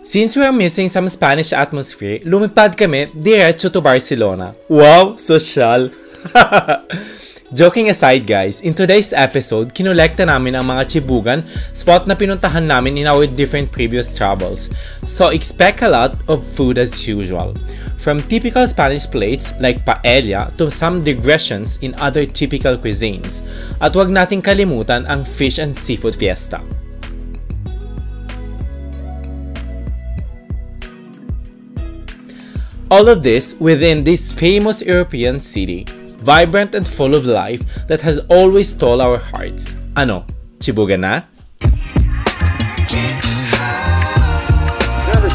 Since we're missing some Spanish atmosphere, lumipad kami diretso to Barcelona. Wow, social! Joking aside guys, in today's episode, kinolekta namin ang mga chibugan spot na pinuntahan namin in our different previous travels. So expect a lot of food as usual. From typical Spanish plates like paella to some digressions in other typical cuisines. At wag nating kalimutan ang fish and seafood fiesta. All of this within this famous European city, vibrant and full of life that has always stole our hearts. Ano, chibugan na?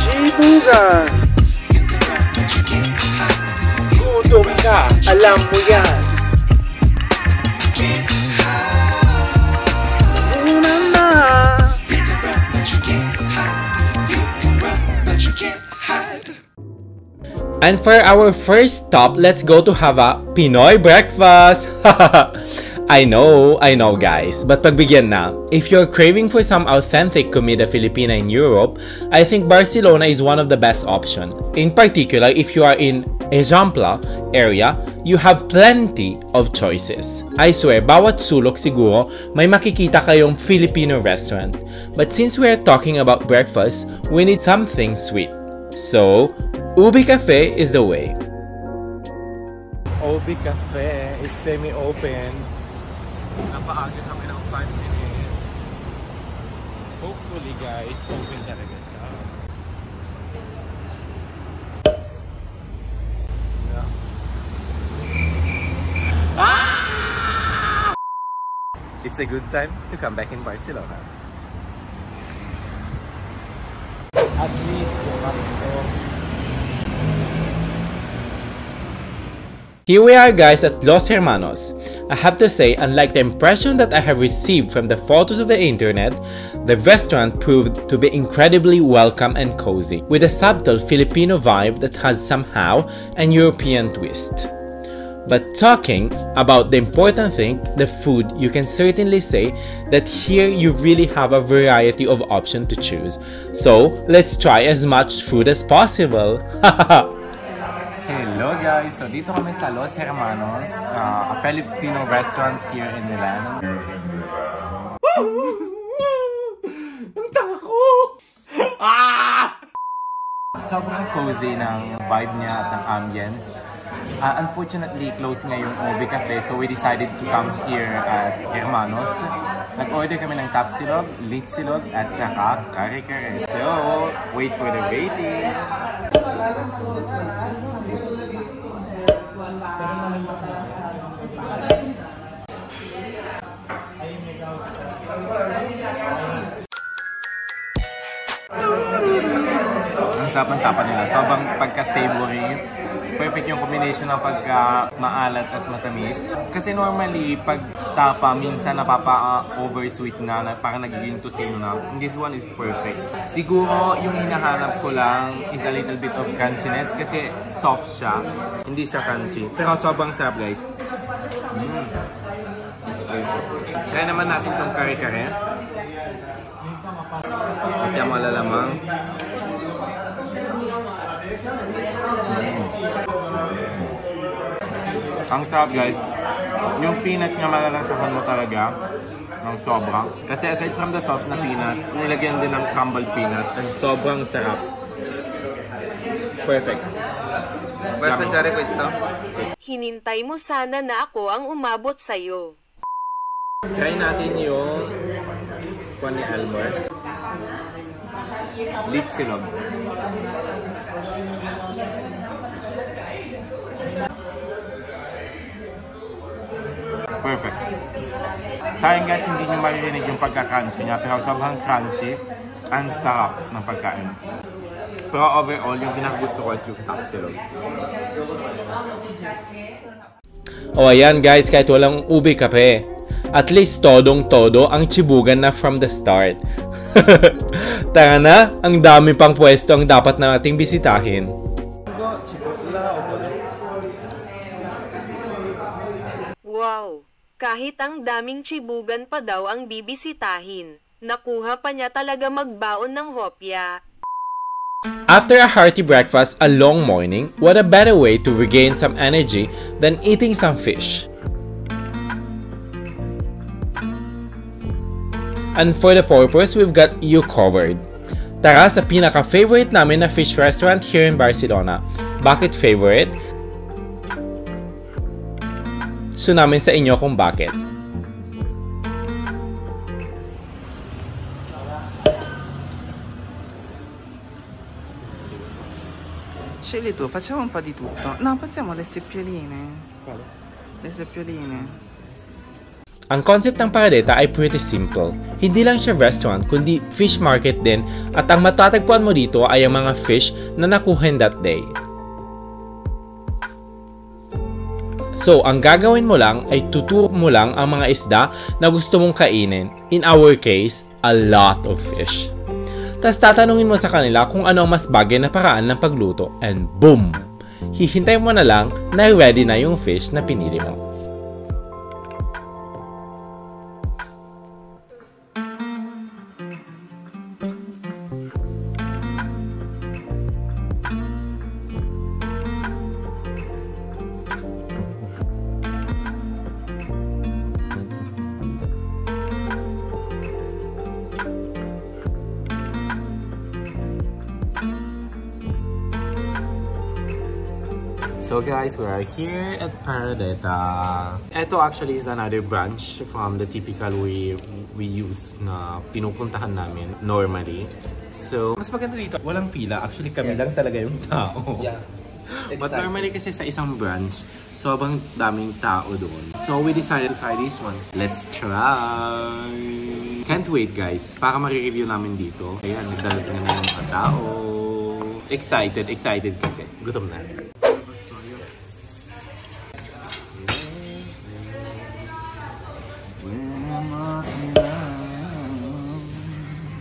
Chibugan! Gutom ka, alam mo yan! Una na! And for our first stop, let's go to have a Pinoy breakfast! I know guys, but pagbigyan na. If you're craving for some authentic comida Filipina in Europe, I think Barcelona is one of the best options. In particular, if you are in Eixample area, you have plenty of choices. I swear, bawat sulok siguro may makikita kayong Filipino restaurant. But since we're talking about breakfast, we need something sweet. So, Ubi Cafe is the way. Ubi Cafe, it's semi-open. Napaaga kami ng 5 minutes. Hopefully guys, open talaga siya. Yeah. It's a good time to come back in Barcelona. At least here we are guys at Los Hermanos. I have to say, unlike the impression that I have received from the photos of the internet, the restaurant proved to be incredibly welcome and cozy, with a subtle Filipino vibe that has somehow an European twist. But talking about the important thing, the food, you can certainly say that here you really have a variety of options to choose. So, let's try as much food as possible! Hello guys! So dito kami sa Los Hermanos, a Filipino restaurant here in Milan. Ang tanga ko! Sobrang cozy ng vibe niya at ng ambience. Unfortunately, close nga yung Ubi Cafe, so we decided to come here at Hermanos. Nag-order kami ng tapsilog, litsilog, at saka kare-kare. So, wait for the waiting! Ang sarap ng tapa nila. Sobrang pagka-savory. Perfect yung combination ng pagka-maalat at matamis. Kasi normally, pag tapa, minsan napapa-oversweet na parang nagiging tosino na. This one is perfect. Siguro, yung hinahanap ko lang is a little bit of crunchiness kasi soft siya. Hindi siya crunchy. Pero sobrang sarap guys. Try naman natin itong kare-kare. Ito yung malalamang. Ang sarap guys. Yung peanut nga malalasahan mo talaga ng sobra. Kasi aside from the sauce na peanut, nilagyan din ng crumbled peanut. And sobrang sarap. Perfect. Basta tsare questo? Hinintay mo sana na ako ang umabot sa'yo. Try natin yung kuwan ni Almor. Litsilog. Perfect. Sayang guys, hindi nyo maririnig yung pagka-crunchy niya, pero sobrang crunchy and sarap ng pagkain. Pero overall, yung pinakagusto ko is yung tapsilog. Oh, ayan guys, kahit walang Ubi Cafe, at least todong-todo ang chibugan na from the start. Tara na, ang dami pang pwesto ang dapat nating bisitahin. Wow! Kahit ang daming chibugan pa daw ang bibisitahin, nakuha pa niya talaga magbaon ng hopya. After a hearty breakfast, a long morning, what a better way to regain some energy than eating some fish. And for the purpose, we've got you covered. Tara sa pinaka-favorite namin na fish restaurant here in Barcelona. Bakit favorite? So namin sa inyo kung bakit. Scegli tu, facciamo un po' di tutto. No, passiamo alle seppioline. Quale? Le seppioline. Ang concept ng Paradeta ay pretty simple. Hindi lang siya restaurant, kundi fish market din, at ang matatagpuan mo dito ay ang mga fish na nakuha that day. So, ang gagawin mo lang ay tuturo mo lang ang mga isda na gusto mong kainin. In our case, a lot of fish. Tapos tatanungin mo sa kanila kung ano ang mas bagay na paraan ng pagluto, and boom! Hihintayin mo na lang na ready na yung fish na pinili mo. So guys, we are here at Paradeta. Ito actually is another branch from the typical we use na pinupuntahan namin normally. So, mas maganda dito, walang pila. Actually, kami lang talaga yung tao. Yeah. Exactly. But normally kasi sa isang branch, sobrang daming tao doon. So, we decided to try this one. Let's try! Can't wait guys, para ma-review namin dito. Ayan, nagdadating na yung mga tao. Excited kasi. Gutom na.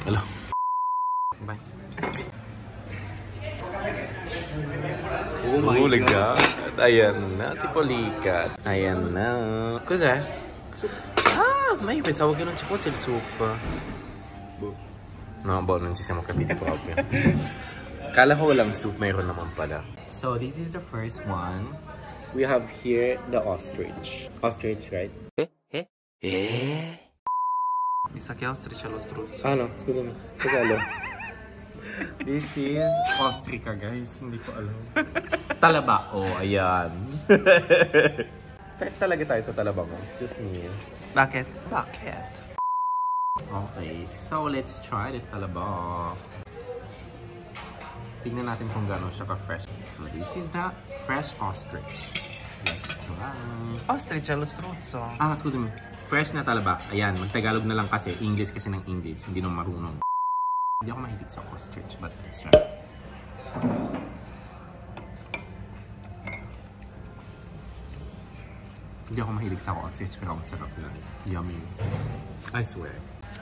Hello. Bye. Oh my God. Ayan na si Polikat. Ayan na. Cos'è? Ah, ma io pensavo che non ci fosse il soup. No, boh, non ci siamo capiti proprio. Kala ko walang soup, mayroon naman pala. So, this is the first one. We have here the ostrich. Ostrich, right? Mi sa che ostrich allo struzzo. Ah no, scusami. Cos'è? This is ostrica guys, hindi ko alam. Talaba. Oh, ayan. Start talaga tayo sa talaba mo. Excuse me. Bakit? Bakit? Okay, so let's try the talaba. Tingnan natin kung gano'n siya ka-fresh. So this is the fresh ostrich. Let's try. Ostrich allo struzzo. Ah, scusami. Fresh na talaba. Ayan, magtagalog na lang kasi. English kasi ng English. Hindi nung marunong. Hindi ako mahilig sa ostrich, but let's try. Hindi ako mahilig sa ostrich, pero masarap lang. Yummy. I swear.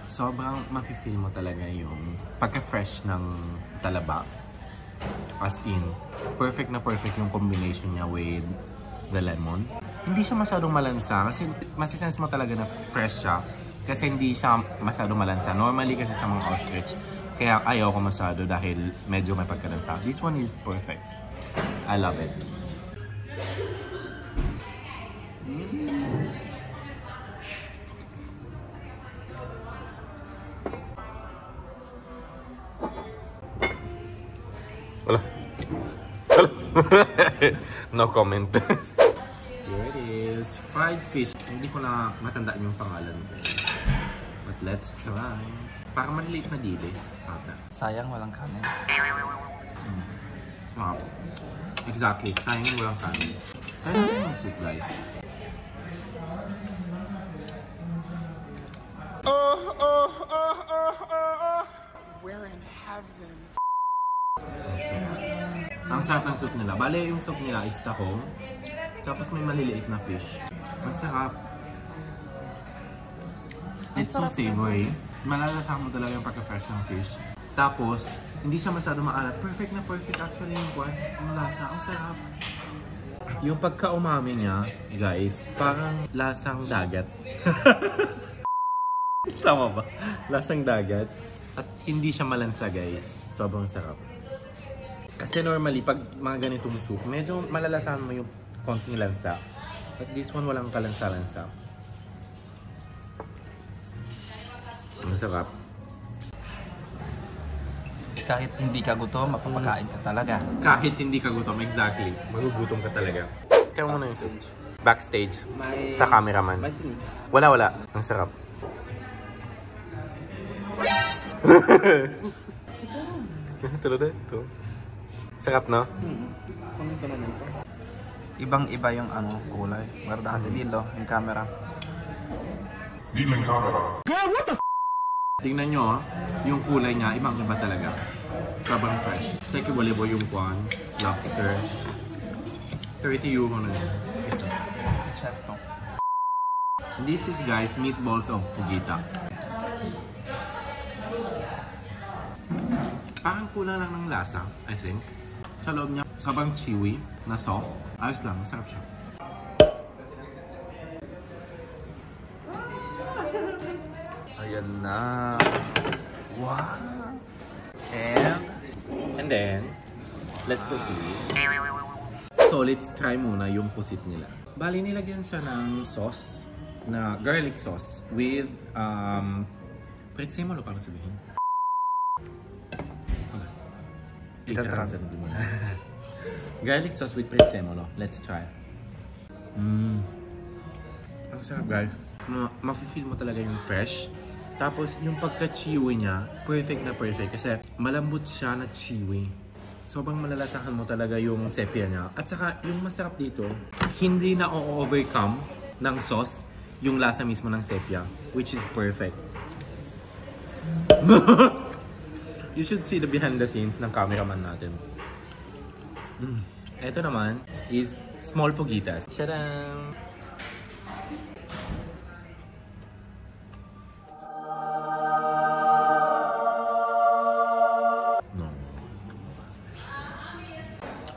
Sobrang mafe-feel mo talaga yung pagka-fresh ng talaba. As in, perfect na perfect yung combination niya with the lemon. Hindi siya masyadong malansa kasi masisense mo talaga na fresh siya kasi hindi siya masyadong malansa. Normally kasi sa mga ostrich, kaya ayaw ko masyado dahil medyo may pagkalansa. This one is perfect. I love it. Wala. No comment. Here it is. Fried fish. Hindi ko na matandaan yung pangalan ko. But let's try. Para maliliit na dilis. Sayang walang kanin. Sarap. Exactly. Sayang walang kanin. Try natin yung soup guys. We're in heaven. Ang sarap ng soup nila. Bale, yung soup nila is tahong. Tapos may maliliit na fish. Masarap. It's so savory. Malalasa mo talaga yung pagka-fresh ng fish. Tapos, hindi siya masyado maalat. Perfect na perfect actually yung kwan. Yung lasa. Ang sarap. Yung pagka-umami niya, guys, parang lasang dagat. Tama ba? Lasang dagat. At hindi siya malansa, guys. Sobrang sarap. Kasi normally, pag mga ganitong soup, medyo malalasahan mo yung konting lansa. But this one, walang kalansa-lansa. Ang sarap. Kahit hindi ka gutom, mapapakain ka talaga. Kahit hindi ka gutom, exactly. Magugutom ka talaga. Kaya mo na yung soup. Backstage. Sa cameraman. May tinig. Wala. Ang sarap. Tulad na ito. Sarap, no? Kunin ka na nito. Ibang-iba yung kulay. Guardate dito, yung camera. Tingnan nyo, yung kulay niya, ibang-iba talaga. Sobrang fresh. Seki volleyball yung kwan, lobster. 30 euro na yun. Isa. Certo. This is, guys, meatballs of Pugita. Parang kulang lang ng lasa, I think. Sa loob niya, sobrang chewy, na soft. Ayos lang, masarap siya. Ayan na. Wow. And then, let's proceed. So, let's try muna yung pusit nila. Bali, nilagyan siya ng sauce, na garlic sauce with prezzemolo, parang sabihin. Itatransan mo. Garlic sauce with prezzemolo. Let's try. Ang sarap, guys. Mafe-feel mo talaga yung fresh. Tapos, yung pagka-chewy niya, perfect na perfect. Kasi malambot siya na chewy. Sobrang malalasahan mo talaga yung sepia niya. At saka, yung masarap dito, hindi na o-overcome ng sauce yung lasa mismo ng sepia. Which is perfect. You should see the behind the scenes ng cameraman natin. Ito naman is small pugitas. Tadam! No.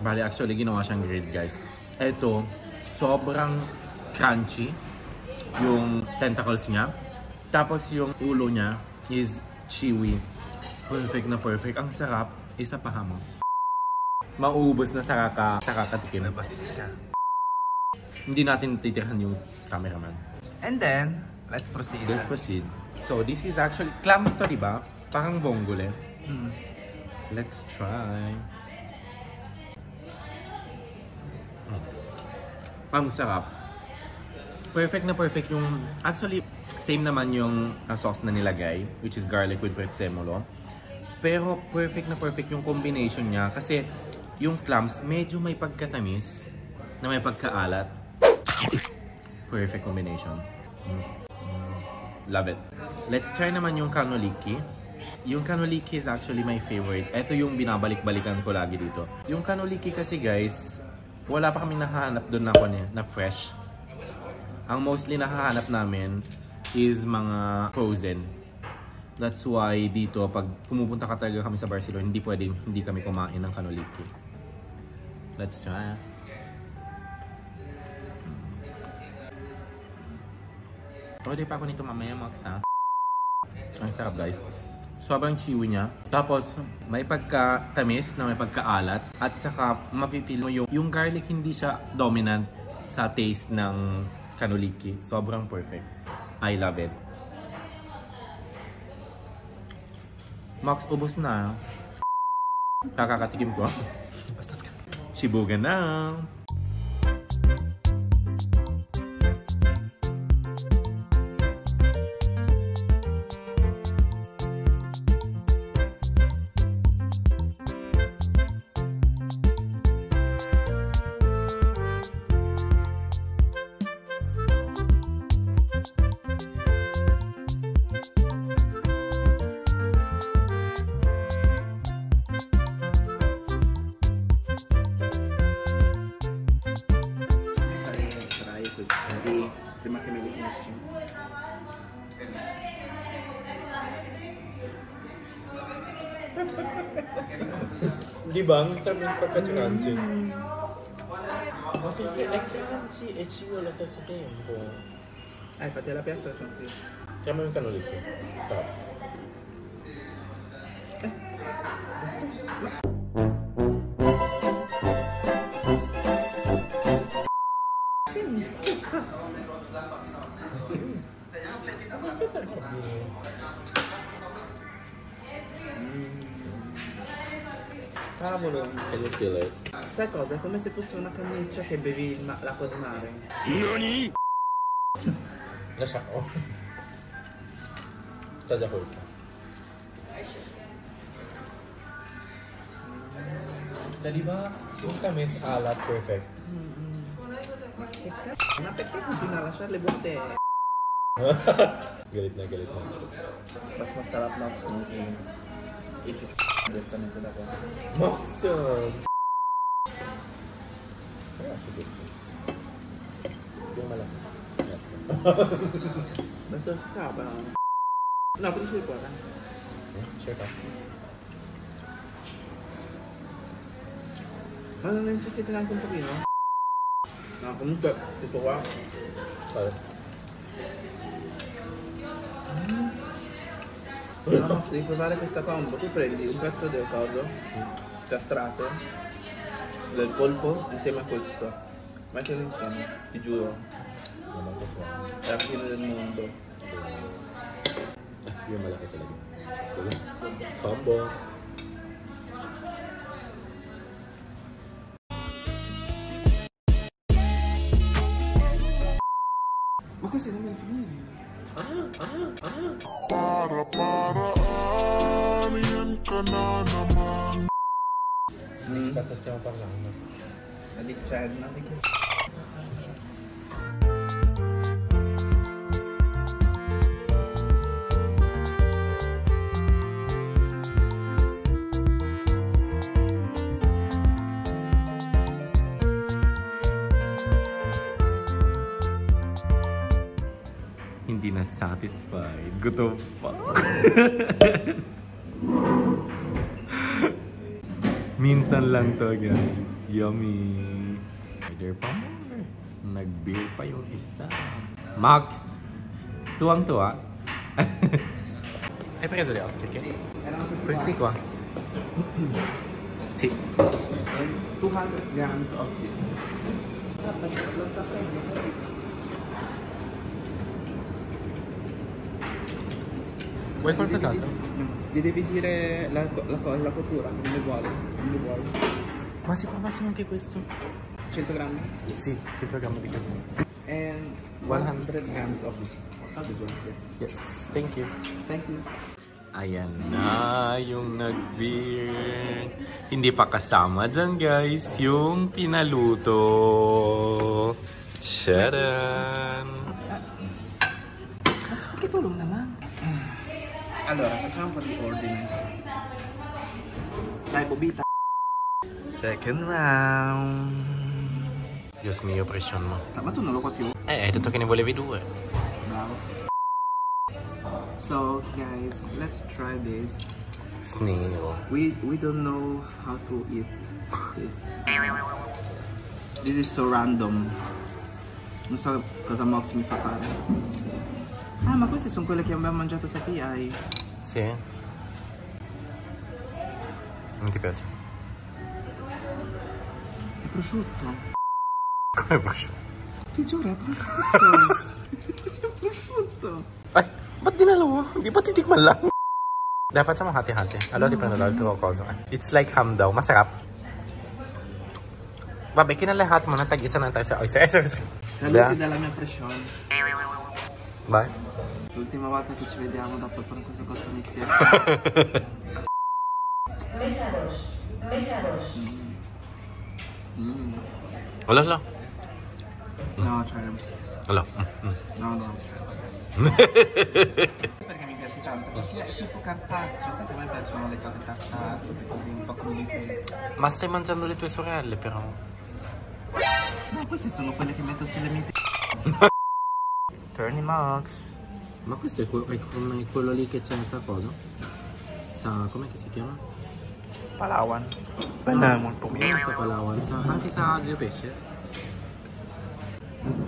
Bali, actually, ginawa siyang grilled, guys. Ito, sobrang crunchy yung tentacles niya. Tapos yung ulo niya is chewy. Perfect na perfect. Ang sarap. Isa pa hamos. Mauubos na sa kakatikim. Bastis ka. Hindi natin titirhan yung cameraman. And then, let's proceed. Let's proceed. So, this is actually clams to, diba? Parang vongole. Let's try. Ang sarap. Perfect na perfect yung... Actually, same naman yung sauce na nilagay, which is garlic with prezzemolo. Pero perfect na perfect yung combination niya kasi yung clams medyo may pagkatamis na may pagkaalat. Perfect combination. Love it. Let's try naman yung kanoliki. Yung kanoliki is actually my favorite. Ito yung binabalik-balikan ko lagi dito. Yung kanoliki kasi, guys, wala pa kaming nakahanap doon na fresh. Ang mostly nakahanap namin is mga frozen. That's why dito, pag pumupunta ka talaga kami sa Barcelona, hindi kami kumain ng kanoliki. Let's try. Order pa ako nito mamaya, Max, ha? Ang sarap, guys. Sobrang chewy niya. Tapos, may pagka-tamis na may pagkaalat. At saka, mafe-feel mo yung garlic hindi siya dominant sa taste ng kanoliki. Sobrang perfect. I love it. Max, ubos na. Kakakatikim ko. Bastos ka. Chibugan na. Prima che me li finisci. Di ba? Ang sarap yung pagka-crunchy. È crunchy e chewy allo stesso tempo. Infatti alla piastra sono sì. Chiamo yung kanoliki. Sarap. Cavolo. Can you feel it? Sai cosa? È come se fosse una cannuccia che bevi l'acqua di mare. NANI?! Lascia. Oh. Sta già colpa. Cioè, di ba? Yung tamis alat perfect. Ma perché continua a lasciare le bottiglie? Galit na, galit na. Mas masarap na kung i-chuchu direttamente da qua. Maxon! Kaya sige. Yung malaki. Basta cava. No, finisci qua. Share ka. Ma non insistite neanche un pochino? No, comunque, tutto qua. Sorry. No, Max, devi provare questa combo. Tu prendi un pezzo del coso, castrato, del polpo, insieme a questo. Mettilo insieme, ti giuro. Non manca suono. È la fine del mondo. Yung malaki talaga. Combo. Ma questi non me li finire. Di cosa stiamo parlando? Ma di c'è una di che... Hindi na satisfied. Gutom pa. Minsan lang to, guys. Yummy. Order pa more. Nag-beer pa yung isa. Max! Tuwang-tuwa. Hai preso le ostriche? Sì, erano Questi qua. Sì. And 200 grams of this. Lo sapevo. Vuoi qualcos'altro? Gli devi dire la cottura, come vuole. Quasi qua massimo anche questo. 100 grammi. Sì, 100 grammi di caffè. And 100 grams of this. How this one? Yes. Yes, thank you. Thank you. Ayan na yung nag-beer. Hindi pa kasama dyan, guys, yung pinaluto. Charan! Che tulong naman. Allora, facciamo un po' di ordine. Dai, Bobita. Second round. Diyos mio, presyon mo. Ma tu non lo qua più? Hai detto che ne volevi due. Bravo. So, guys, let's try this. Snail. We don't know how to eat this. This is so random. Non so cosa Mox mi fa fare. Ah, ma queste sono quelle che abbiamo mangiato a PI. Sì. Non ti piace? È prosciutto. Come prosciutto? Ti giuro, è prosciutto. È prosciutto. Ay, ba't dinalawa? Di ba titikman lang? Dahil facciamo hati-hati. Allora ti prendo l'altro coso. It's like ham daw. Masarap. Vabbè, kinalahat mo na tag-isa na tayo sa oyster. Saluti dalla mia pressione. Bye. L'ultima volta che ci vediamo dopo il pronto soccorso insieme. Wala, wala. No, cioè... Wala. No. Perché mi piace tanto? Perché è tipo carpaccio. Sai che a me piacciono le cose tartate, così un po' crudite. Ma stai mangiando le tue sorelle, però. No, queste sono quelle che metto sulle mie... Turny Max. Ma questo è come quello lì che c'è sta cosa? Com'è che si chiama? Palawan. Palawan po. Non sa Palawan, anche sa Azio Pesce?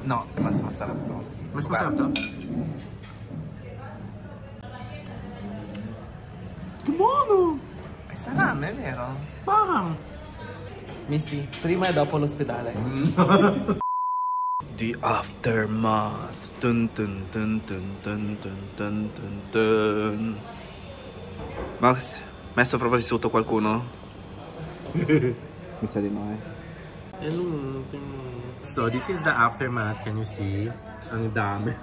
No, è mas masarap to. Mas masarap to? Che buono! È salame, è vero? Parang! Missy, prima e dopo l'ospedale. The aftermath. Dun dun dun dun dun dun dun dun dun. Max, messo proprio di sotto qualcuno? Misa din ako eh. So, this is the aftermath. Can you see? Ang dami.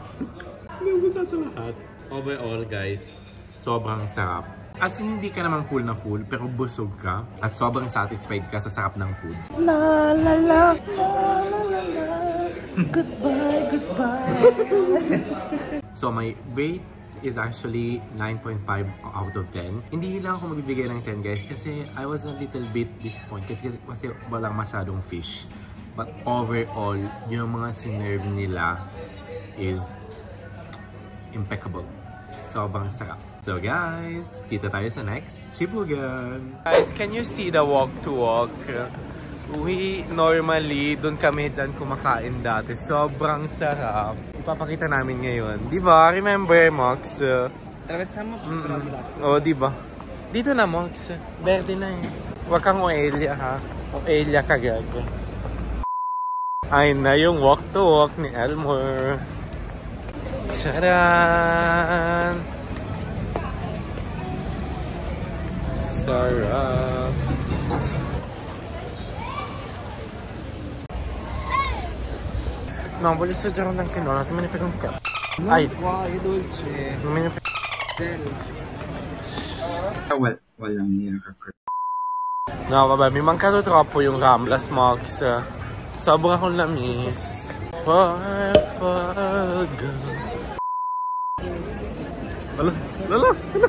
Hindi ko ito lahat. Overall, guys, sobrang sarap. As in, hindi ka naman full na full, pero busog ka at sobrang satisfied ka sa sarap ng food. La la la, la la la la. Goodbye, goodbye. So, my rate is actually 9.5 out of 10. Hindi lang ako magbibigay ng 10, guys, kasi I was a little bit disappointed kasi walang masyadong fish. But overall, yung mga sinerve nila is impeccable. Sobrang sarap. So guys, kita tayo sa next Chibugan. Guys, can you see the walk to walk? We normally, dun kami dyan kumakain dati. Sobrang sarap. Ipapakita namin ngayon. Diba? Remember, Mox? Traversamo Oo, diba? Dito na, Mox. Verde na eh. Huwag kang Oelia, ha? Oelia ka, gago. Ay na yung walk to walk ni Elmer. Charan! Sarap! No, voglio assaggiare un anche no, me ne frega un cazzo. Ai! Wow, è dolce. Non me ne frega. Walang nire-recruit. No, vabbè, mi è mancato troppo yung Ramblas, Mox. Sobra akong lamis. Forever girl. Lala, lala, lala.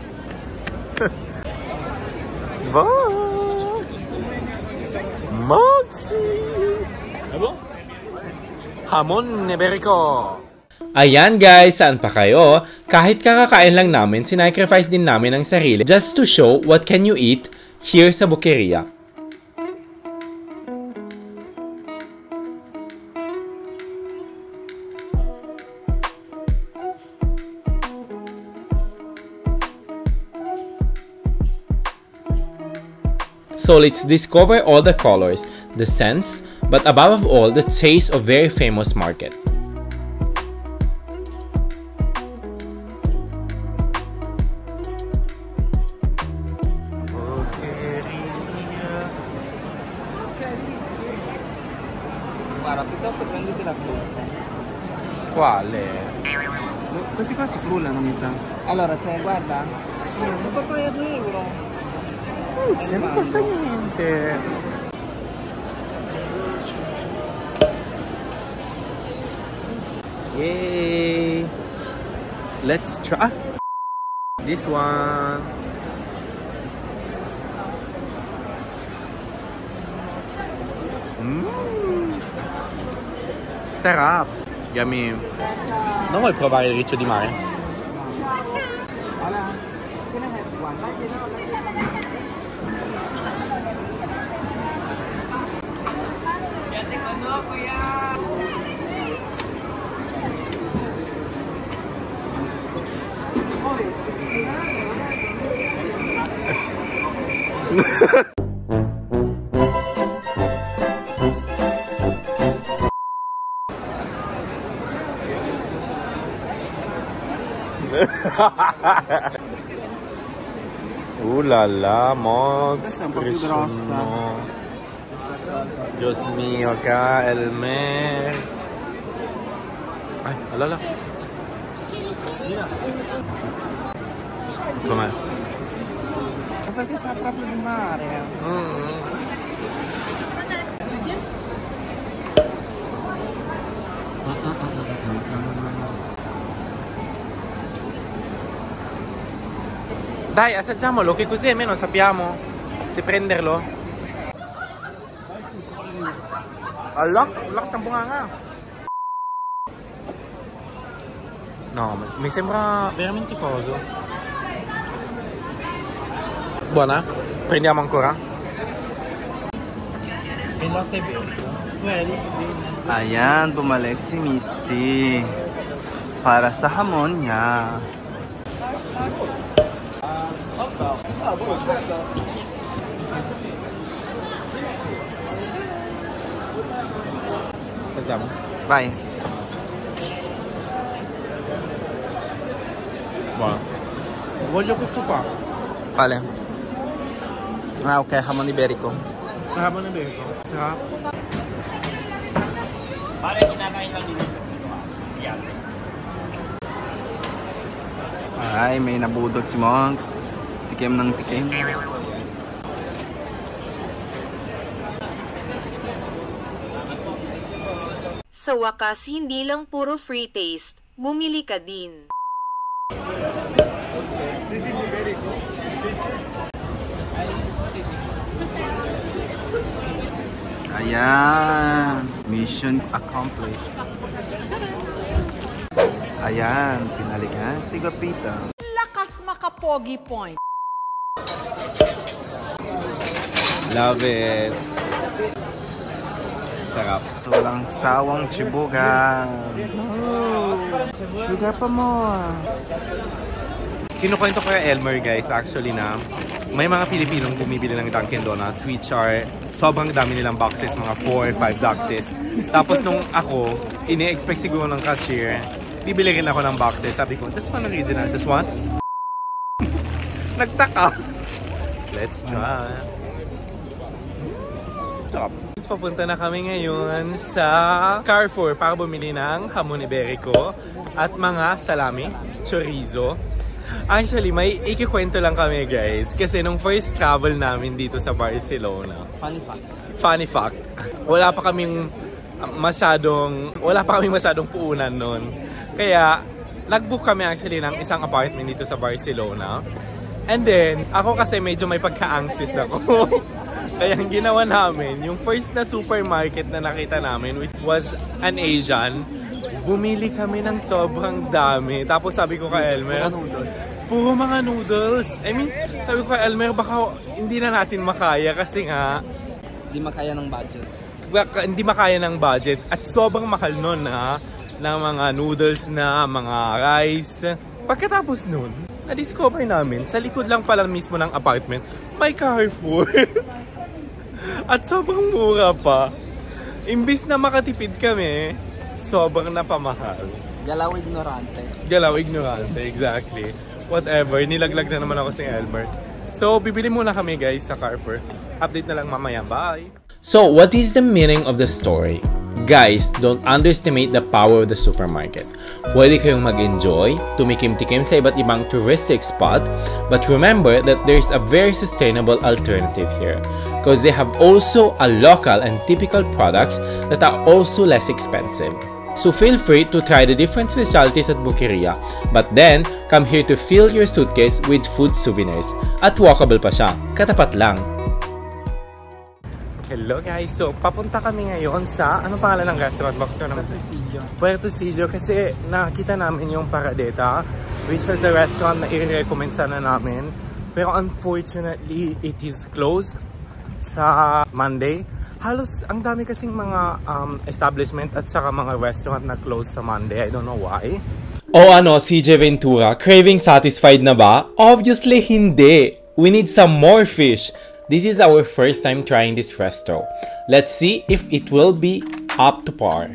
Bye! Moxie! Ano? Hamon Iberico! Ayan guys, saan pa kayo? Kahit kakakain lang namin, sinacrifice din namin ang sarili just to show what can you eat here sa Boqueria. So let's discover all the colors, the scents, but above all, the taste of very famous market. Guarda, piuttosto prendete la frutta. Quale? Questi qua si frullano, mi sa. Allora, c'è, guarda. Sì, c'è papaya 2 euro. Se non costa niente. Yay! Let's try this one. Sarap. Yummy. Non vuoi provare il riccio di mare? Hola. Can I have one? La la, Mox, Questa è un po' più grossa. Dios mio, ca Elmer. Ay, alala. Com'è? Perché sta proprio di mare. Dai, assaggiamolo, che così almeno sappiamo se prenderlo. Ala, lakas ng bunganga. No, mi sembra veramente coso. Buona? Prendiamo ancora? Il latte verde. Ayan, bumalik si Missy para sa hamon niya. Assaggiamo. Vai. Buono. Voglio questo qua. Quale? Ah, ok, hamon iberico. Haba na beko. Sarap. Parang kinakain lang din ito. Siyempre. Ay, may nabudot si Monks. Tikim ng tikim. Sa wakas, hindi lang puro free taste, bumili ka din. Ayan. Mission accomplished. Ayan. Pinalikan si Gapita. Lakas makapogi point. Love it. Sarap. Ito walang sawang chibugan. Sugar pa mo. Kinukwento ko kay Elmer guys actually na may mga Pilipinong bumibili ng Dunkin Donuts which are sobrang dami nilang boxes, mga 4 or 5 boxes. Tapos nung ako, ini-expect siguro ng cashier, bibili rin ako ng boxes. Sabi ko, this one original, this one? Nagtaka. Let's try. Top. Papunta na kami ngayon sa Carrefour para bumili ng hamon iberico at mga salami, chorizo. Actually, may ikikwento lang kami guys kasi nung first travel namin dito sa Barcelona. Funny fact. Wala pa kaming masyadong puunan nun. Kaya nag-book kami actually ng isang apartment dito sa Barcelona. And then, ako kasi medyo may pagka-anxious ako. Kaya ang ginawa namin, yung first na supermarket na nakita namin, which was an Asian, bumili kami ng sobrang dami. Tapos sabi ko kay Elmer, puro mga noodles. I mean, sabi ko kay Elmer, baka hindi na natin makaya kasi nga, Hindi makaya ng budget. hindi makaya ng budget. At sobrang mahal nun ha, ng mga noodles na, mga rice. Pagkatapos nun, na-discover namin, sa likod lang pala mismo ng apartment, may Carrefour. At sobrang mura pa. Imbis na makatipid kami, sobrang napamahal. Galaw ignorante. Galaw ignorante, exactly. Whatever, nilaglag na naman ako sa Albert. So, bibili muna kami guys sa Carrefour. Update na lang mamaya. Bye! So, what is the meaning of the story? Guys, don't underestimate the power of the supermarket. Pwede kayong mag-enjoy, tumikim-tikim sa iba't ibang touristic spot, but remember that there's a very sustainable alternative here because they have also a local and typical products that are also less expensive. So feel free to try the different specialties at Boqueria, but then come here to fill your suitcase with food souvenirs. At walkable pa siya, katapat lang. Hello guys! So, papunta kami ngayon sa, anong pangalan ng restaurant? Puerto Sillo. Kasi nakita namin yung Paradeta, which is a restaurant na i-recommend sana namin. Pero unfortunately, it is closed sa Monday. Halos, ang dami kasing mga establishment at saka mga restaurant na closed sa Monday. I don't know why. O ano, CJ Ventura, craving satisfied na ba? Obviously, hindi! We need some more fish! This is our first time trying this resto. Let's see if it will be up to par.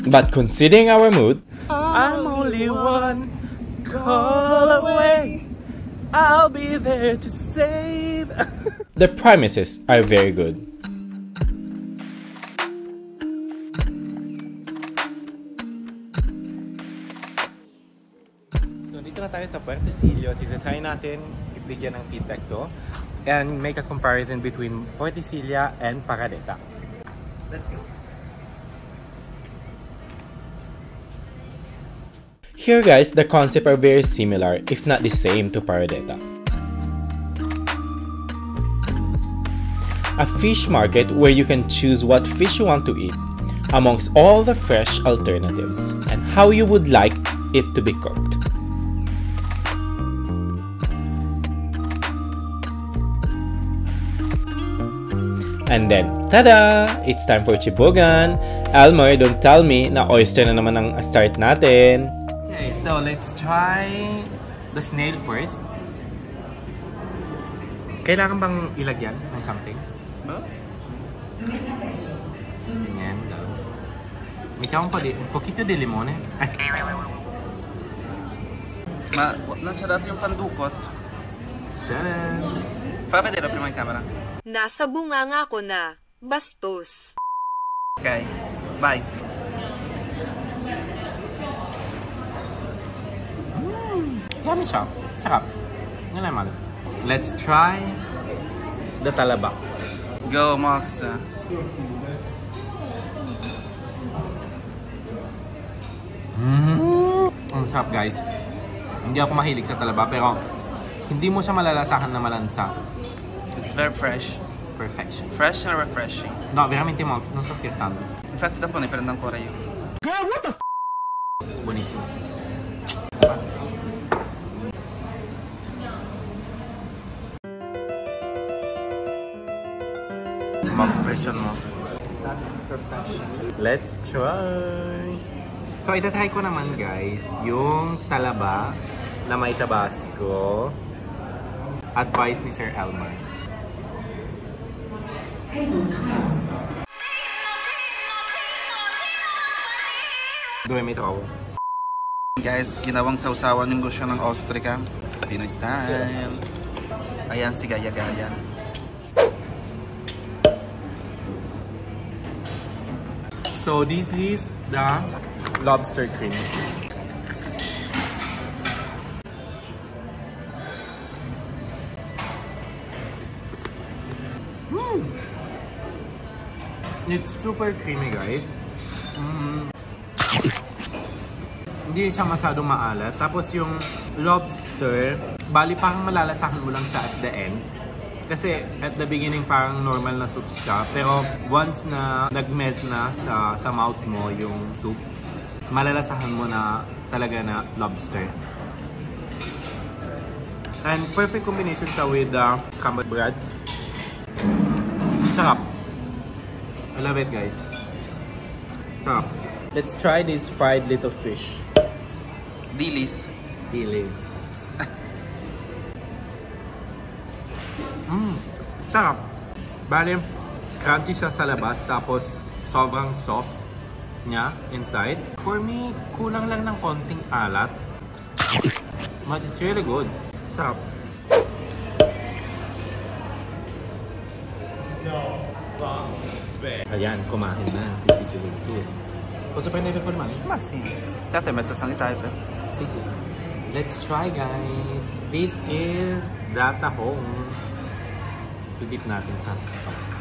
But considering our mood, I'm only one call away. I'll be there to save. The premises are very good. So dito na tayo sa Puerto Sillo. Try natin ibigyan ng feedback to and make a comparison between Puerto Sillo and Paradeta. Let's go. Here guys, the concepts are very similar, if not the same to Paradeta. A fish market where you can choose what fish you want to eat amongst all the fresh alternatives and how you would like it to be cooked. And then, tada! It's time for Chibugan. Elmer, don't tell me na oyster na naman ang start natin. Okay, so let's try the snail first. Kailangan bang ilagyan ng something? Ganyan daw. Mettiamo un poquito di limone. Ma non ci ha dato yung pandukot? Tcharam! Fa vedere prima in camera. Nasa bunganga ko na. Bastos. Okay, bye. Yummy siya. Sarap. Nga naman. Let's try the talaba. Go, Mox. Ang sarap, guys. Hindi ako mahilig sa talaba, pero hindi mo siya malalasahan na malansa. It's very fresh. Perfection. Fresh and refreshing. No, veramente Mox, non sto scherzando. Infatti dopo ne prendo ancora io. Buonissimo. Mox version mo. That's perfection. Let's try! So, itatry ko naman, guys, yung talaba na may tabasco. Advice ni Sir Elmer. Gawin mo ito ako. Guys, ginawang sausawan yung gusto ng ostrika. Pinoy style. Ayan si Gaya Gaya. So, this is the lobster cream. It's super creamy, guys. Hindi siya masyadong maalat. Tapos yung lobster, bali parang malalasahan mo lang siya at the end. Kasi at the beginning parang normal na soup siya. Pero once na nag-melt na sa mouth mo yung soup, malalasahan mo na talaga na lobster. And perfect combination siya with the combat breads. Sarap. I love it, guys. Sarap. Let's try this fried little fish. Dilis. Dilis. Sarap. Bale, crunchy siya sa labas, tapos sobrang soft niya inside. For me, kulang lang ng konting alat. But it's really good. Sarap. Ayan, kumain na si Sisi Lutu. Posso prendere per mani? Ma sì. Date messo sanitizer. Si. Let's try, guys. This is the tahong. Dip natin sa sauce.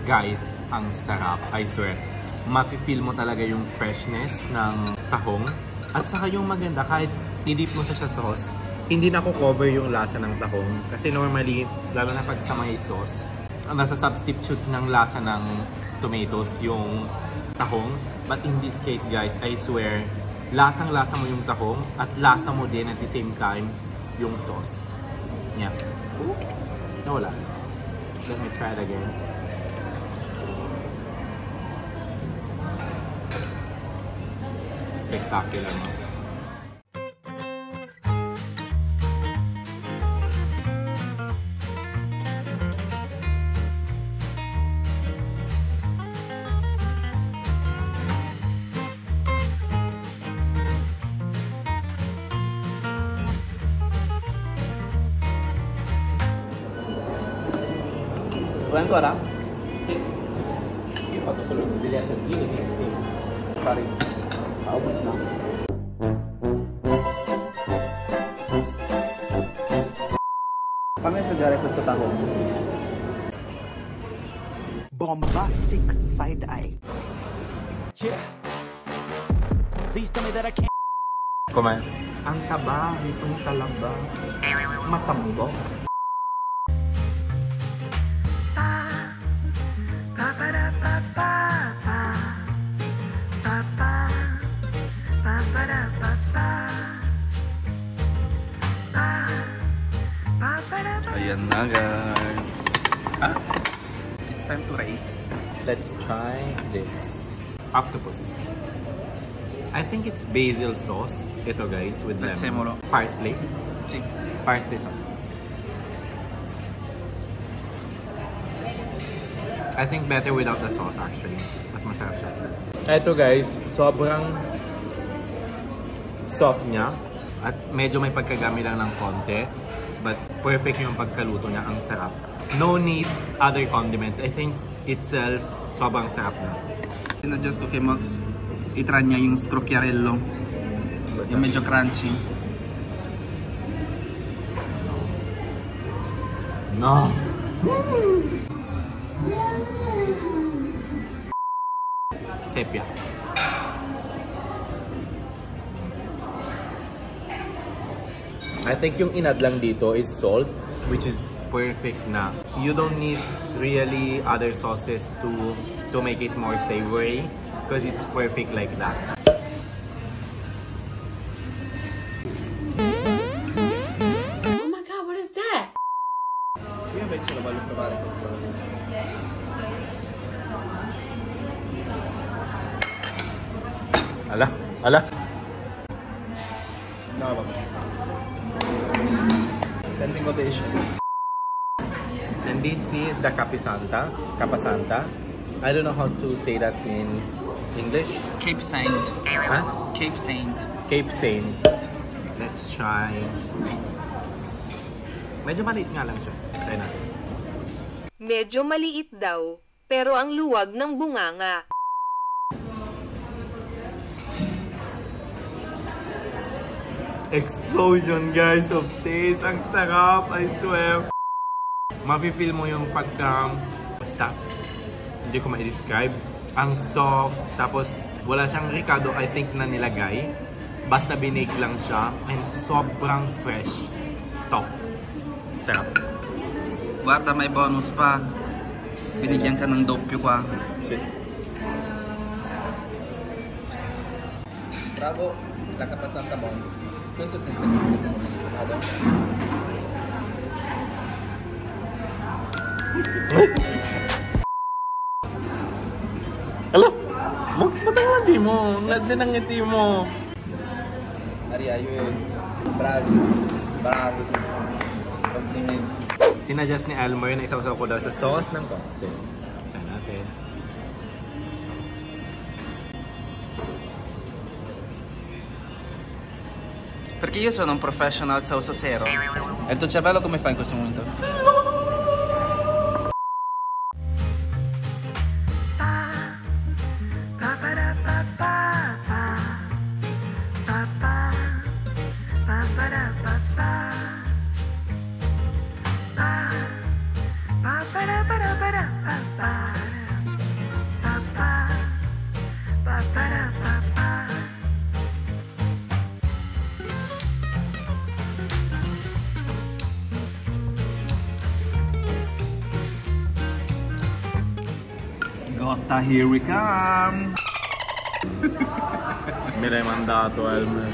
Guys, ang sarap. I swear. Mafe-feel mo talaga yung freshness ng tahong. At saka yung maganda, kahit i-dip mo sa sauce, hindi na cover yung lasa ng tahong. Kasi normally, lalo na pag sa may sauce, nasa substitute ng lasa ng tomatoes yung tahong. But in this case, guys, I swear, lasang-lasa mo yung tahong at lasa mo din at the same time yung sauce. Yeah. Ooh. Nawala. Let me try it again. Spectacular, mo. Vuoi ancora? Sì. Io ho fatto solo degli assaggini, sì. Sorry. Ubus na. Fammi assaggiare questo tahong. Bombastic side eye. Yeah. Please tell me that I can't. Kumain. Ang taba nitong talaba. Matambok. Ayan na, guys. It's time to rate. Let's try this octopus. I think it's basil sauce. Ito, guys, with Let's lemon. say Parsley. Sì. Parsley sauce. I think better without the sauce, actually. Mas masarap siya. Ito, guys, sobrang soft niya. At medyo may pagkagami lang ng konti. But perfect yung pagkaluto niya. Ang sarap. No need other condiments. I think itself, sobrang sarap na. Sinadjust ko kay Max, itry niya yung scrocchiarello. Yung medyo crunchy. No. Sepia. I think yung inad lang dito is salt, which is perfect na. You don't need really other sauces to make it more savory because it's perfect like that. Oh my god, what is that? Ala, ala. Standing ovation. And this is the Capasanta. I don't know how to say that in English. Cape Saint. Huh? Cape Saint. Cape Saint. Let's try. Medyo maliit nga lang siya. Try natin. Medyo maliit daw, pero ang luwag ng bunganga. Explosion guys of taste. Ang sarap, I swear. Mafe-feel mo yung pagka... Basta. Hindi ko ma-describe. Ang soft. Tapos wala siyang ricado I think na nilagay. Basta binake lang siya. And sobrang fresh. Top. Sarap. Bata, may bonus pa. Binigyan ka ng doppio pa. Bravo. La Capasanta mo. Questo senza Hello? Max, ba't ang landi mo? Ang landi ng ngiti mo. Maria, ayos. Bravo. Bravo. Compliment. Sinadjust ni Elmer na isaw-saw ko daw sa sauce ng kotse. Saan natin? Perché io sono un professional sausosero. E il tuo cervello come fa in questo momento? Gotta, here we come! Mi l'hai mandato, Elmer.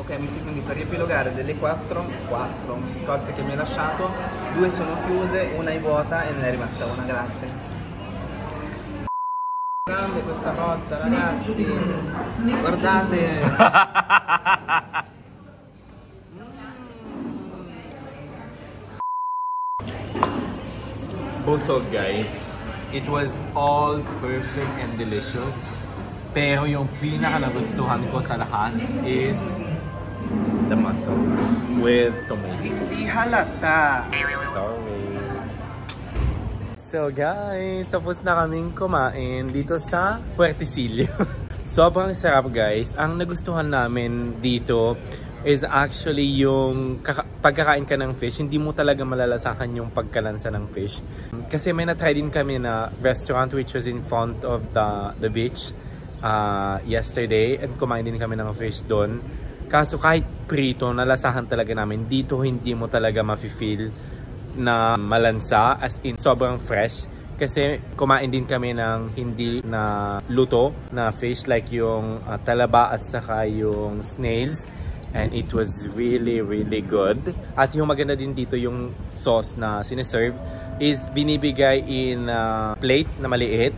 Ok, mi si quindi per riepilogare delle 4 cozze che mi hai lasciato, 2 sono chiuse, una è vuota e ne è rimasta una, grazie. Grande questa cozza, ragazzi! Guardate! Busog guys, it was all perfect and delicious. Pero yung pinaka nagustuhan ko sa lahat is the mussels with tomato. Hindi halata! Sorry. So guys, tapos na kaming kumain dito sa Puertecillo. Sobrang sarap guys. Ang nagustuhan namin dito is actually yung pagkakain ka ng fish, hindi mo talaga malalasahan yung pagkalansa ng fish. Kasi may na-try din kami na restaurant which was in front of the beach yesterday and kumain din kami ng fish doon. Kaso kahit prito, nalasahan talaga namin. Dito hindi mo talaga mafe-feel na malansa, as in sobrang fresh. Kasi kumain din kami ng hindi na luto na fish like yung talaba at saka yung snails. And it was really, really good. At yung maganda din dito yung sauce na sineserve is binibigay in plate na maliit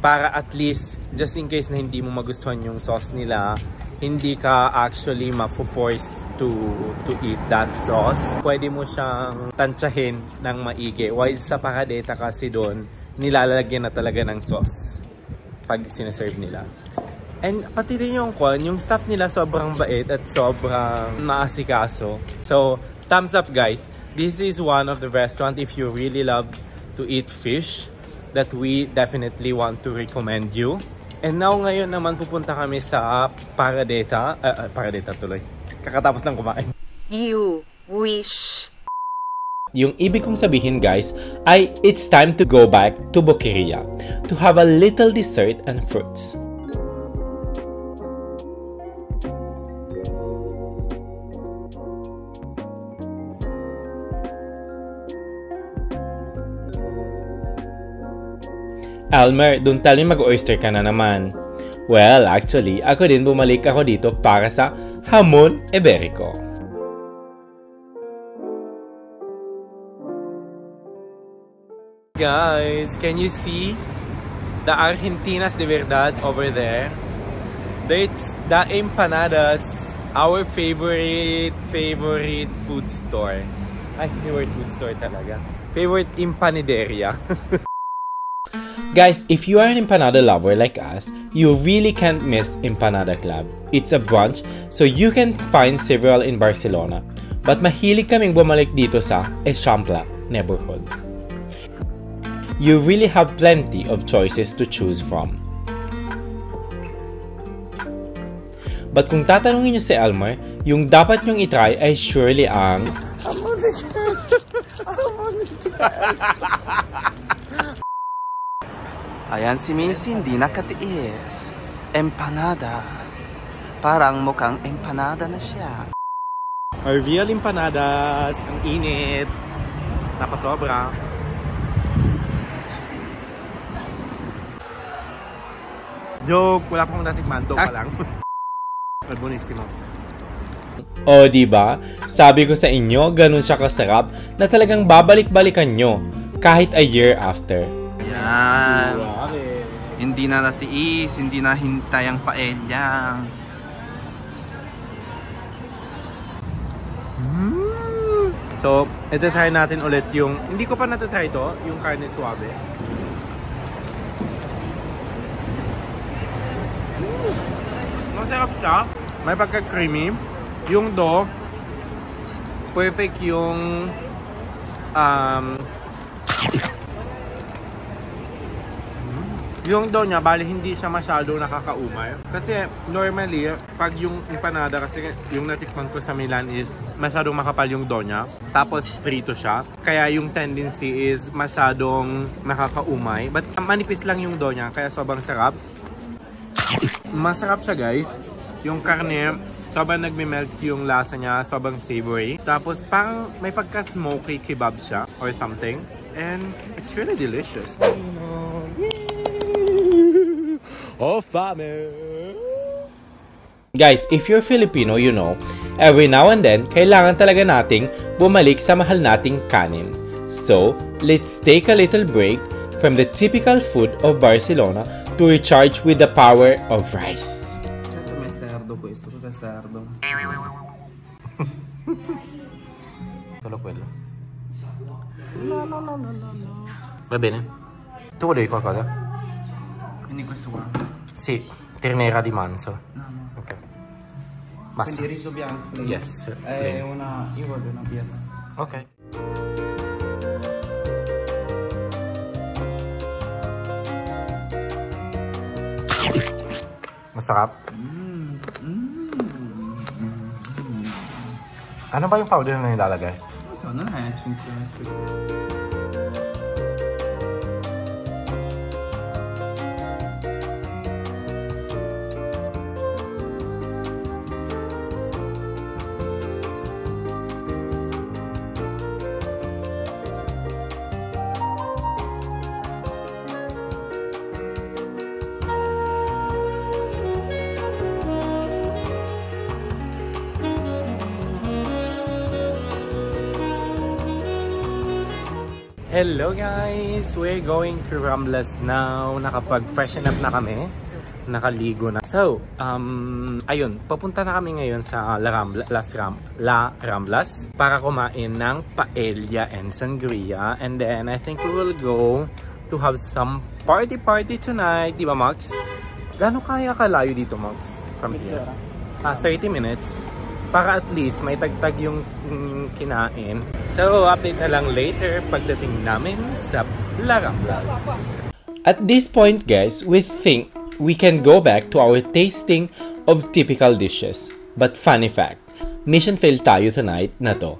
para at least just in case na hindi mo magustuhan yung sauce nila, hindi ka actually ma-force to eat that sauce. Pwede mo siyang tansyahin ng maigi. While sa Paradeta kasi doon, nilalagyan na talaga ng sauce pag sinaserve nila. And pati din yung staff nila sobrang bait at sobrang maasikaso. So, thumbs up guys. This is one of the restaurant if you really love to eat fish that we definitely want to recommend you. And now ngayon naman pupunta kami sa Paradeta. Paradeta tuloy. Kakatapos ng kumain. You wish. Yung ibig kong sabihin guys ay it's time to go back to Boqueria to have a little dessert and fruits. Elmer, don't tell me mag-oyster ka na naman. Well, actually, ako din bumalik ako dito para sa Hamon Iberico. Guys, can you see the Argentinas de Verdad over there? That's the Empanadas, our favorite food store. Ay, favorite food store talaga. Favorite empanaderia. Guys, if you are an empanada lover like us, you really can't miss Empanada Club. It's a brunch, so you can find several in Barcelona. But mahilig kaming bumalik dito sa Eixample neighborhood. You really have plenty of choices to choose from. But kung tatanungin nyo si Elmer, yung dapat nyong itry ay surely ang... Ayan si Missy, hindi nakatiis. Empanada. Parang mukhang empanada na siya. Our real empanadas. Ang init. Napasobra. Joke. Wala pang natikman. Joke pa lang. Bonissimo. O, diba? Sabi ko sa inyo, ganun siya kasarap na talagang babalik-balikan nyo kahit a year after. Yan. Hindi na natiis, hindi na hintay ang paella. So, ito try natin ulit yung, hindi ko pa natatry ito, yung carne suave. Masarap siya. May pagka-creamy. Yung dough, perfect yung yung dough niya, bali hindi siya masyado nakakaumay. Kasi normally, pag yung empanada, kasi yung natikman ko sa Milan is masyadong makapal yung dough niya. Tapos prito siya. Kaya yung tendency is masyadong nakakaumay. But manipis lang yung dough niya, kaya sobrang sarap. Masarap siya guys. Yung karne, sobrang nagme-melt yung lasa niya, sobrang savory. Tapos parang may pagka-smoky kebab siya or something. And it's really delicious. Oh, family! Guys, if you're Filipino, you know, every now and then, kailangan talaga nating bumalik sa mahal nating kanin. So, let's take a little break from the typical food of Barcelona to recharge with the power of rice. Ito may sardo po, iso ko sa sardo. Solo quello. No. Va bene? Tu volevi qualcosa? Quindi questo qua? Sì, ternera di manzo. No. Ok. Basta. Quindi riso bianco. Plain. Yes. Plain. Io voglio una birra. Ok. Masarap. Ano ba yung powder na nilalagay? So, non è 5 Hello guys! We're going to Ramblas now. Nakapag-freshen up na kami. Nakaligo na. So, ayun. Papunta na kami ngayon sa La Ramblas para kumain ng paella and sangria. And then, I think we will go to have some party tonight. Di ba, Max? Gano'n kaya kalayo dito, Max? From here? 30 minutes. Para at least may tagtag yung kinain. So, update na lang later pagdating namin sa La Ramblas. At this point, guys, we think we can go back to our tasting of typical dishes. But funny fact, mission failed tayo tonight na to.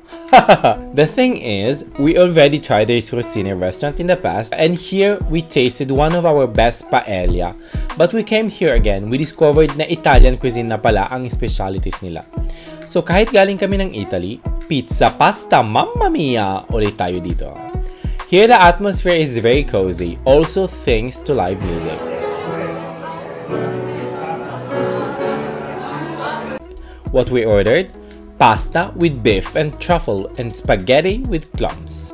The thing is, we already tried this Rossini restaurant in the past, and here we tasted one of our best paella. But we came here again, we discovered na Italian cuisine na pala ang specialties nila. So kahit galing kami ng Italy, pizza, pasta, mamma mia, ulit tayo dito. Here the atmosphere is very cozy, also thanks to live music. What we ordered? Pasta with beef and truffle and spaghetti with clams.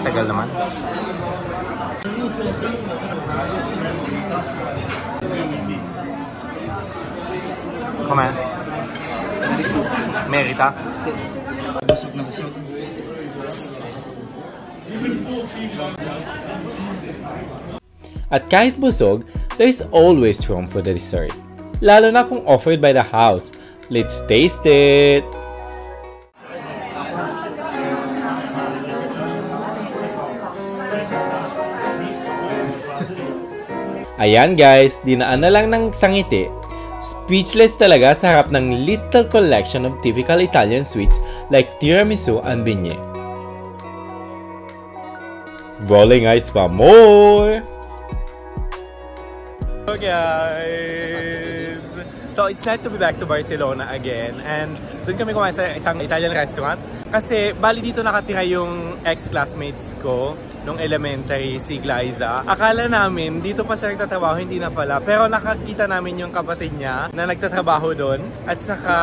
Tagal naman. Come on. Merita. Busog na busog. At kahit busog, there's always room for the dessert. Lalo na kung offered by the house. Let's taste it! Ayan guys, dinaan na lang ng sangiti. Speechless talaga sa harap ng little collection of typical Italian sweets like tiramisu and beignet. Rolling eyes pa more! Hello guys! So it's nice to be back to Barcelona again, and doon kami kumain sa isang Italian restaurant kasi bali dito nakatira yung ex-classmates ko nung elementary, si Glyza. Akala namin dito pa siya nagtatrabaho, hindi na pala, pero nakakita namin yung kapatid niya na nagtatrabaho doon, at saka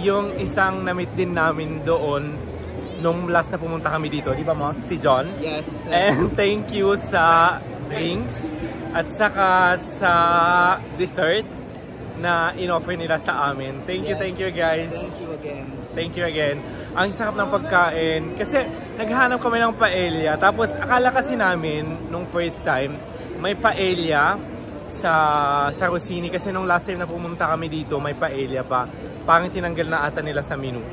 yung isang na-meet din namin doon nung last na pumunta kami dito, di ba mo? Si John? Yes. And thank you sa drinks at saka sa dessert na in-offer nila sa amin. Thank you guys. Thank you again. Thank you again. Ang sarap ng pagkain. Kasi naghahanap kami ng paella. Tapos akala kasi namin nung first time may paella sa Rossini. Kasi nung last time na pumunta kami dito may paella pa. Parang tinanggal na ata nila sa menu.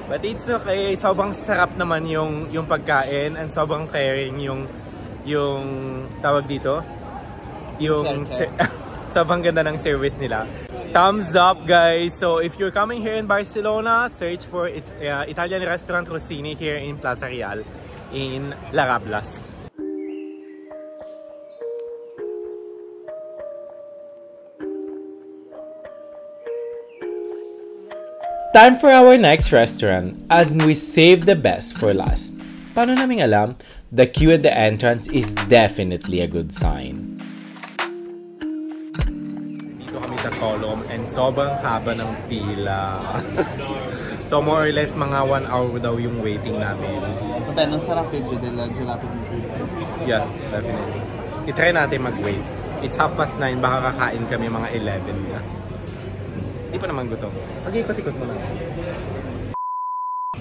But it's okay. Sobrang sarap naman yung pagkain. And sobrang caring yung tawag dito. Yung sobrang ganda ng service nila. Thumbs up guys! So if you're coming here in Barcelona, search for Italian restaurant Rossini here in Plaza Real in La Ramblas. Time for our next restaurant, and we saved the best for last. Paano naming alam? The queue at the entrance is definitely a good sign. Sa column and sobrang haba ng pila. So more or less mga 1 hour daw yung waiting namin. Pero sarap yung gelato. Yeah, definitely. I-try natin mag-wait. It's 9:30, baka kakain kami mga 11 na. Hindi pa naman gutom. Pag-ikot-ikot mo na.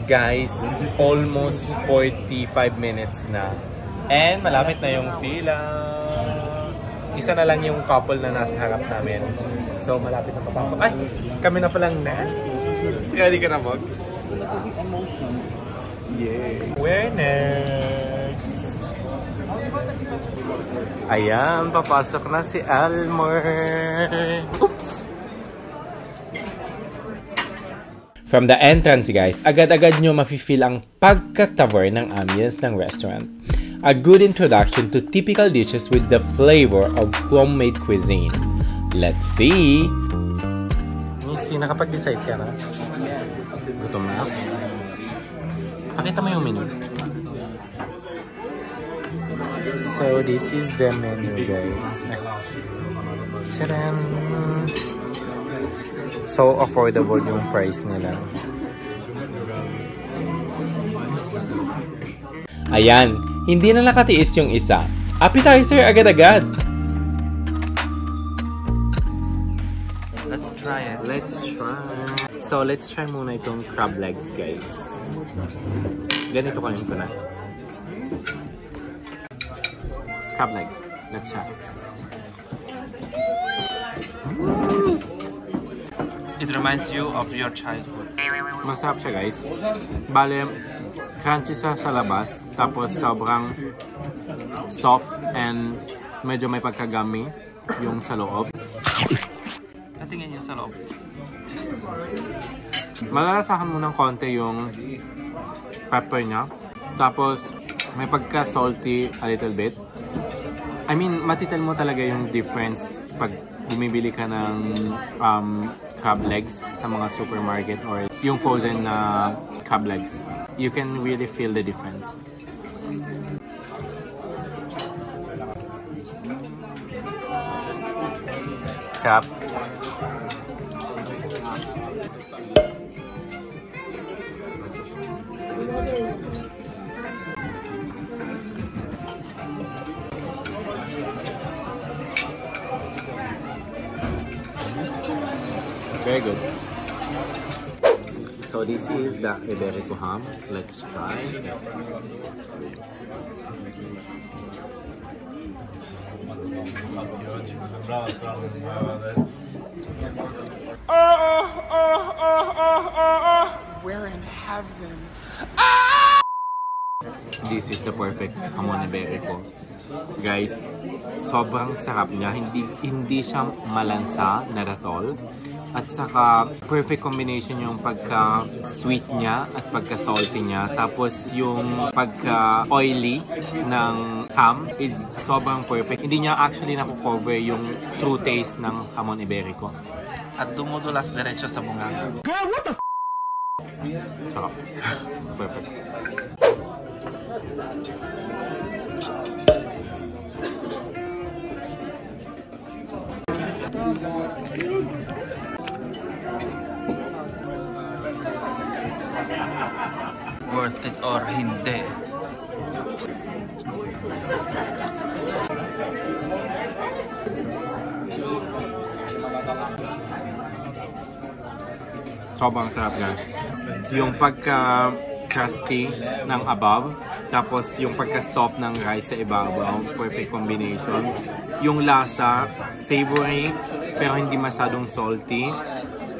Guys, almost 45 minutes na. And malapit na yung pila. Isa na lang yung couple na nasa harap namin. So, malapit na papasok. Ay! Kami na palang next. Ready ka na, Mogs? Yay! We're next! Ayan, papasok na si Almor. Oops! From the entrance, guys, agad-agad nyo mafe-feel ang pagka-tavor ng ambience ng restaurant. A good introduction to typical dishes with the flavor of homemade cuisine. Let's see! Missy, nakapag-decide ka na? Gutom na? Pakita mo yung menu. So this is the menu, guys. Tadam! So affordable yung price nila. Ayan, hindi na nakatiis yung isa. Appetizer agad-agad. Let's try it. Let's try. So let's try muna itong crab legs, guys. Ganito kanin ko na. Crab legs. Let's try. It reminds you of your childhood. Masarap siya, guys. Bale, crunchy sa labas. Tapos sobrang soft and medyo may pagkagami yung sa loob. Tingnan niyo sa loob. Malalasahan mo ng konti yung pepper niya. Tapos may pagka-salty a little bit. I mean, matitel mo talaga yung difference pag bumibili ka ng crab legs sa mga supermarket or yung frozen na crab legs. You can really feel the difference. Sarap. Very good. So this is the Iberico ham. Let's try. We're in heaven. This is the perfect hamon Iberico. Guys, sobrang sarap niya. Hindi siya malansa na ratol. At saka, perfect combination yung pagka-sweet niya at pagka-salty niya. Tapos yung pagka-oily ng ham, it's sobrang perfect. Hindi niya actually nakukover yung true taste ng hamon Iberico. At dumudulas diretso sa bunga. Girl, what the f***? Sarap. Perfect. Worth it or hindi? Sobrang sarap, guys. Yung pagka-crusty ng above, tapos yung pagka-soft ng rice sa ibabaw, perfect combination. Yung lasa, savory, pero hindi masyadong salty.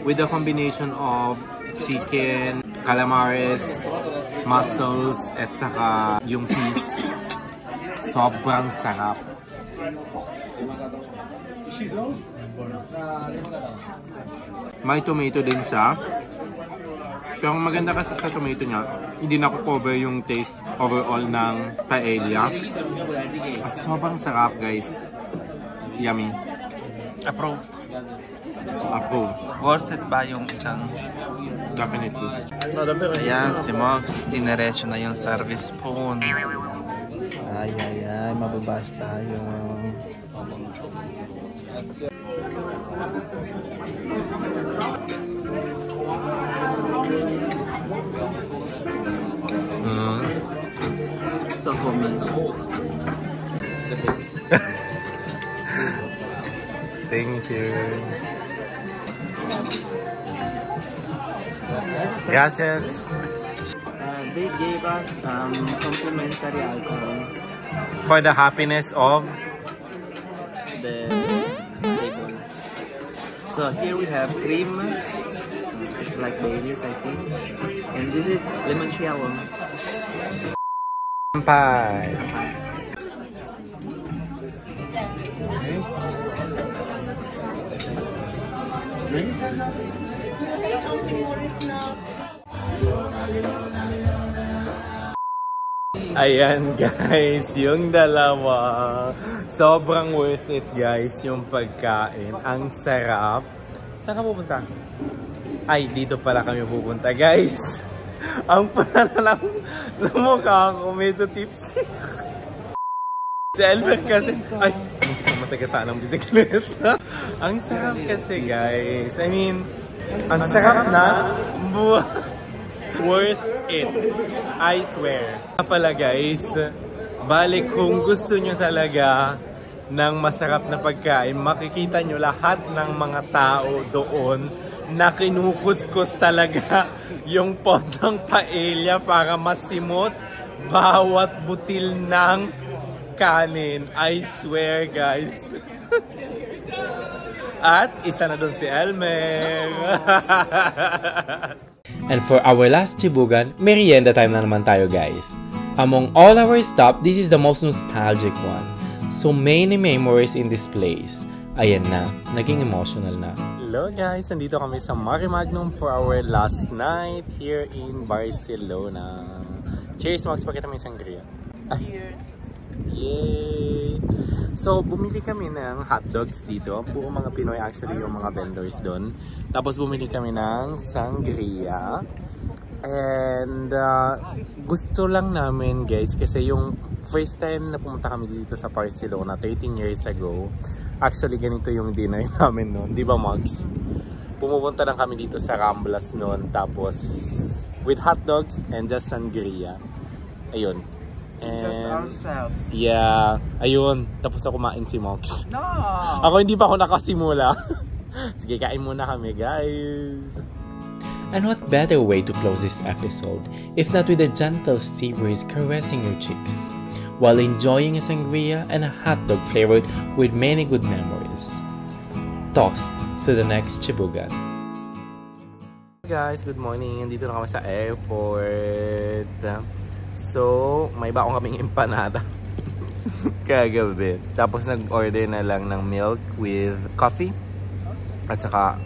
With the combination of chicken, calamares, mussels, at saka yung peas. Sobrang sarap. May tomato din siya. Pero ang maganda kasi sa tomato niya, hindi nakukover yung taste overall ng paella. At sobrang sarap, guys. Yummy. Approved. Approved. Worth it ba yung isang? Definitely. Ayan, si Mox. Dinerecho na yung service spoon. Ay, mababas tayo. So homey. Thank you. Gracias. They gave us complimentary alcohol. For the happiness of The table. So here we have cream. It's like Baileys, I think. And this is limoncello. Pie. Ayan guys, yung dalawa. Sobrang worth it guys, yung pagkain. Ang sarap. Saan ka pupunta? Ay, dito pala kami pupunta guys. Ang pala lang mukha ko, medyo tipsy. Si Elmer kasi, ay, hindi ko masagasaan ang bisikleta. Ang sarap kasi guys. I mean, ang sarap na. Worth it. I swear. Pala guys, balik kung gusto nyo talaga ng masarap na pagkain, makikita nyo lahat ng mga tao doon na kinukuskus talaga yung pot ng paella para masimot bawat butil ng kanin. I swear guys. At isa na doon si Elmer. And for our last chibugan, merienda time na naman tayo guys. Among all our stop, this is the most nostalgic one. So many memories in this place. Ayan na, naging emotional na. Hello guys, nandito kami sa Mare Magnum for our last night here in Barcelona. Cheers, Max, pakita mo yung sangria. Cheers! Yay! So, bumili kami ng hotdogs dito. Puro mga Pinoy actually yung mga vendors doon. Tapos bumili kami ng sangria. And gusto lang namin guys kasi yung first time na pumunta kami dito sa Barcelona 13 years ago. Actually ganito yung dinner namin noon. Di ba Max? Pumupunta lang kami dito sa Ramblas noon. Tapos with hotdogs and just sangria. Ayun. And, just ourselves. Yeah. Ayun. Tapos na kumain si Mox. No! Ako hindi pa ako nakasimula. Sige, kain muna kami, guys. And what better way to close this episode if not with a gentle sea breeze caressing your cheeks while enjoying a sangria and a hotdog flavored with many good memories. Toast to the next chibugan. Guys, good morning. Nandito na kami sa airport. So, may baong kaming empanada kagabi. Tapos nag-order na lang ng milk with coffee at saka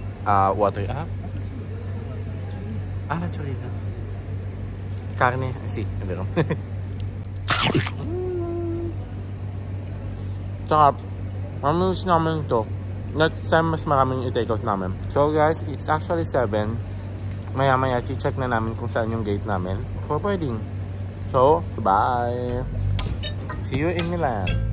water. La chorizo. Carne, sí, pero. Tsaka, mamimiss namin ito. Next time, mas maraming i-take out namin. So guys, it's actually 7. Maya-maya, check na namin kung saan yung gate namin for boarding. So, bye! See you in Milan!